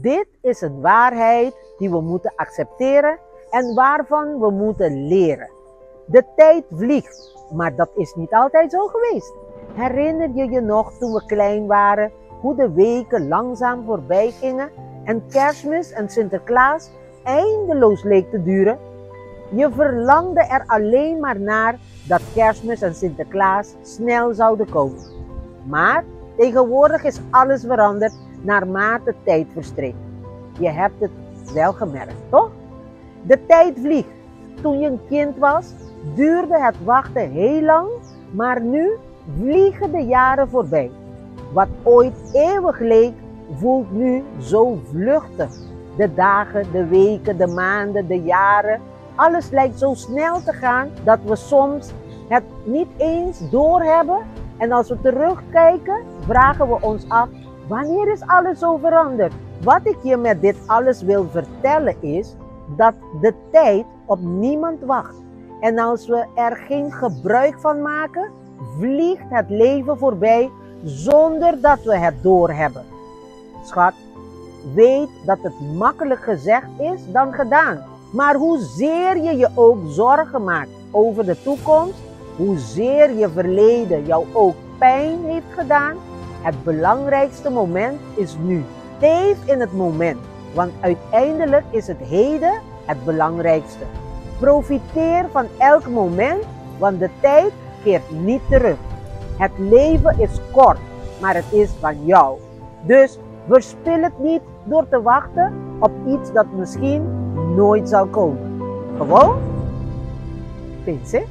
Dit is een waarheid die we moeten accepteren en waarvan we moeten leren. De tijd vliegt, maar dat is niet altijd zo geweest. Herinner je je nog toen we klein waren, hoe de weken langzaam voorbij gingen en Kerstmis en Sinterklaas eindeloos leek te duren? Je verlangde er alleen maar naar dat Kerstmis en Sinterklaas snel zouden komen. Maar tegenwoordig is alles veranderd naarmate tijd verstreekt. Je hebt het wel gemerkt, toch? De tijd vliegt. Toen je een kind was, duurde het wachten heel lang, maar nu vliegen de jaren voorbij. Wat ooit eeuwig leek, voelt nu zo vluchtig. De dagen, de weken, de maanden, de jaren, alles lijkt zo snel te gaan dat we soms het niet eens doorhebben. En als we terugkijken, vragen we ons af, wanneer is alles zo veranderd? Wat ik je met dit alles wil vertellen is dat de tijd op niemand wacht. En als we er geen gebruik van maken, vliegt het leven voorbij zonder dat we het doorhebben. Schat, weet dat het makkelijk gezegd is dan gedaan. Maar hoezeer je je ook zorgen maakt over de toekomst, hoezeer je verleden jou ook pijn heeft gedaan, het belangrijkste moment is nu. Leef in het moment, want uiteindelijk is het heden het belangrijkste. Profiteer van elk moment, want de tijd keert niet terug. Het leven is kort, maar het is van jou. Dus verspil het niet door te wachten op iets dat misschien nooit zal komen. Gewoon, pense.